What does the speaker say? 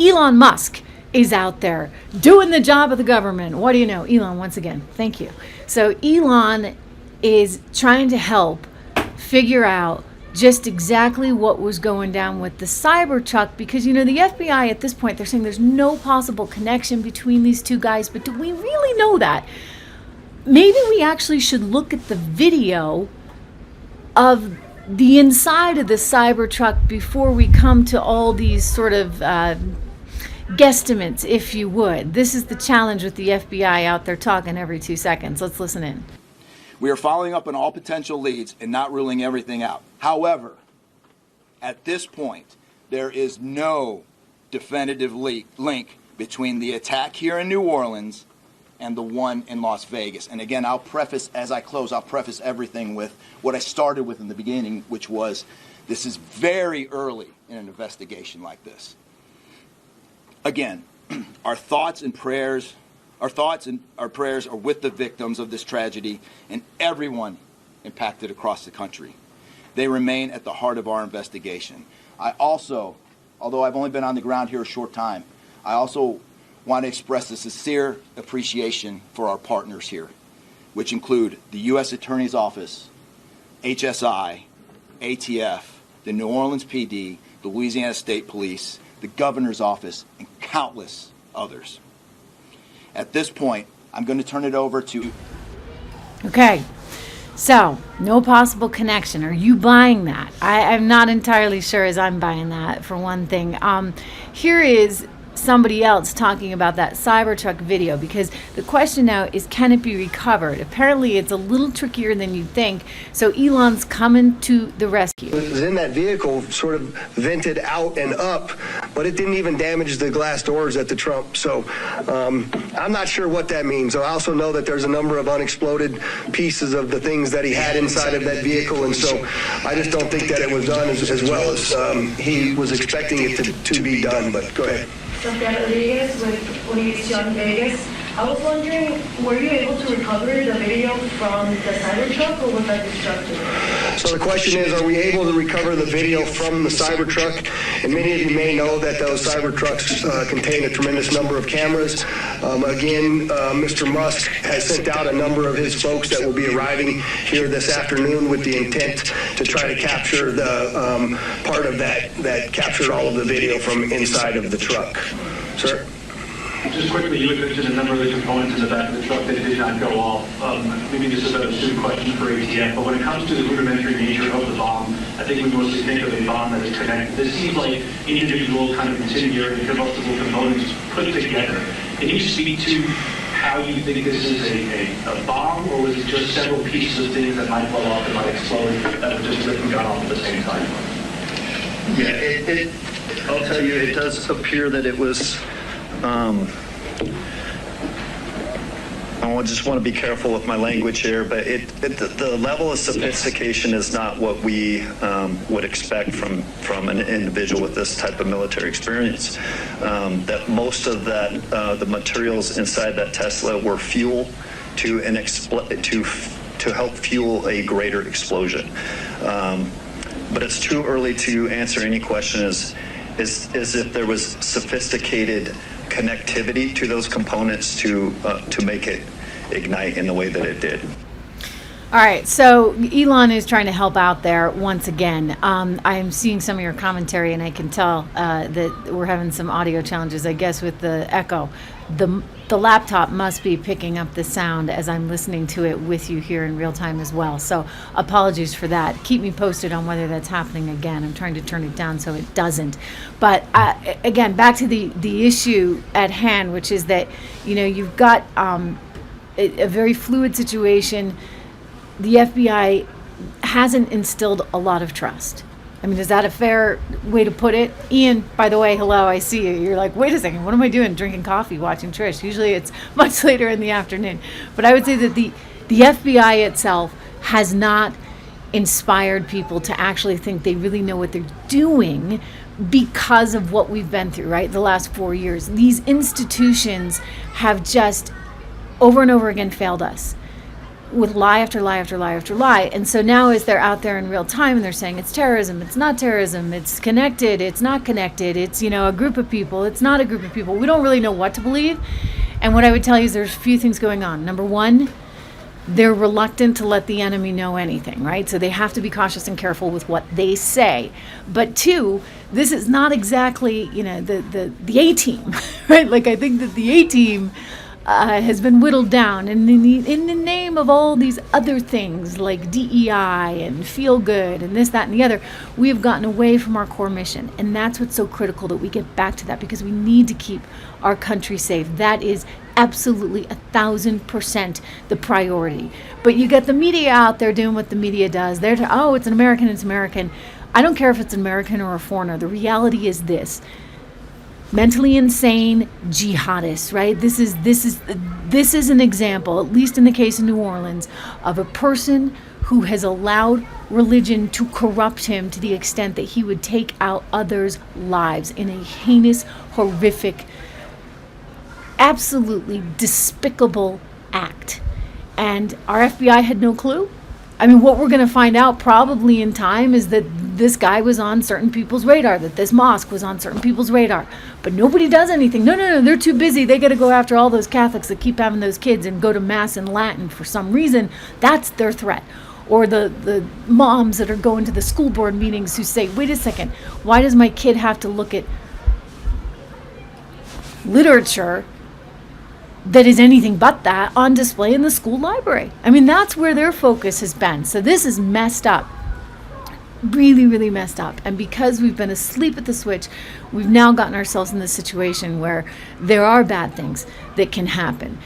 Elon Musk is out there doing the job of the government. What do you know? Elon, once again, thank you. So Elon is trying to help figure out just exactly what was going down with the Cybertruck, because, you know, the FBI at this point, they're saying there's no possible connection between these two guys, but do we really know that? Maybe we actually should look at the video of the inside of the Cybertruck before we come to all these sort of guesstimates, if you would. This is the challenge with the FBI out there talking every 2 seconds. Let's listen in. We are following up on all potential leads and not ruling everything out. However, at this point, there is no definitive link between the attack here in New Orleans and the one in Las Vegas. And again, as I close, I'll preface everything with what I started with in the beginning, which was this is very early in an investigation like this. Again, our thoughts and prayers are with the victims of this tragedy and everyone impacted across the country. They remain at the heart of our investigation. I also, although I've only been on the ground here a short time, I also want to express a sincere appreciation for our partners here, which include the U.S. Attorney's Office, HSI, ATF, the New Orleans PD, the Louisiana State Police, the Governor's Office, and countless others. At this point, I'm going to turn it over to... Okay, so no possible connection. Are you buying that? I'm not entirely sure as I'm buying that, for one thing. Here is somebody else talking about that Cybertruck video, because the question now is, can it be recovered? Apparently it's a little trickier than you think, so Elon's coming to the rescue. It was in that vehicle, sort of vented out and up, but it didn't even damage the glass doors at the trunk. So I'm not sure what that means. I also know that there's a number of unexploded pieces of the things that he had inside of that vehicle, and so I just don't think that it was done as well as he was expecting it to be done. But go ahead. Sophia Rodriguez with Univision Vegas. I was wondering, were you able to recover the video from the Cybertruck, or was that destructive? So the question is, are we able to recover the video from the Cybertruck? And many of you may know that those Cybertrucks contain a tremendous number of cameras. Again, Mr. Musk has sent out a number of his folks that will be arriving here this afternoon with the intent to try to capture the part of that captured all of the video from inside of the truck. Sir? Just quickly, you had mentioned a number of the components in the back of the truck that did not go off. Maybe this is a stupid question for ATF, but when it comes to the rudimentary nature of the bomb, I think we mostly think of a bomb that is connected. This seems like individual kind of incendiary and combustible components put together. Can you speak to how you think this is a bomb, or was it just several pieces of things that might blow off and might explode that were just ripped and gone off at the same time? Yeah, I'll tell you, it does appear that it was... I just want to be careful with my language here, but the level of sophistication is not what we would expect from an individual with this type of military experience. That most of the materials inside that Tesla were fuel to help fuel a greater explosion. But it's too early to answer any question is if there was sophisticated connectivity to those components to make it ignite in the way that it did. All right, so Elon is trying to help out there once again. I am seeing some of your commentary, and I can tell that we're having some audio challenges, I guess, with the echo. The laptop must be picking up the sound as I'm listening to it with you here in real time as well. So apologies for that. Keep me posted on whether that's happening again. I'm trying to turn it down so it doesn't. But again, back to the issue at hand, which is that, you know, you've got a very fluid situation. The FBI hasn't instilled a lot of trust. I mean, is that a fair way to put it? Ian, by the way, hello, I see you. You're like, wait a second, what am I doing? Drinking coffee, watching Trish. Usually it's much later in the afternoon. But I would say that the FBI itself has not inspired people to actually think they really know what they're doing because of what we've been through, right? The last 4 years. These institutions have just over and over again failed us. with lie after lie after lie after lie. And so now as they're out there in real time and they're saying it's terrorism, it's not terrorism, it's connected, it's not connected, it's, a group of people, it's not a group of people. We don't really know what to believe. And what I would tell you is there's a few things going on. Number one, they're reluctant to let the enemy know anything, right? So they have to be cautious and careful with what they say. But two, this is not exactly, the A-team, right? Like, I think that the A-team has been whittled down, and in the name of all these other things like DEI and feel good and this, that, and the other, we have gotten away from our core mission. And that's what's so critical, that we get back to that, because we need to keep our country safe. That is absolutely 1,000% the priority. But you get the media out there doing what the media does. They're it's an American, it's American. I don't care if it's an American or a foreigner. The reality is this: mentally insane jihadists, right? This is an example, at least in the case of New Orleans, of a person who has allowed religion to corrupt him to the extent that he would take out others' lives in a heinous, horrific, absolutely despicable act. And our FBI had no clue. I mean, what we're going to find out probably in time is that this guy was on certain people's radar, that this mosque was on certain people's radar. But nobody does anything. No, they're too busy. They got to go after all those Catholics that keep having those kids and go to Mass in Latin for some reason. That's their threat. Or the moms that are going to the school board meetings who say, wait a second, why does my kid have to look at literature that is anything but that on display in the school library? I mean, that's where their focus has been. So this is messed up. Really, really messed up. And because we've been asleep at the switch, we've now gotten ourselves in this situation where there are bad things that can happen.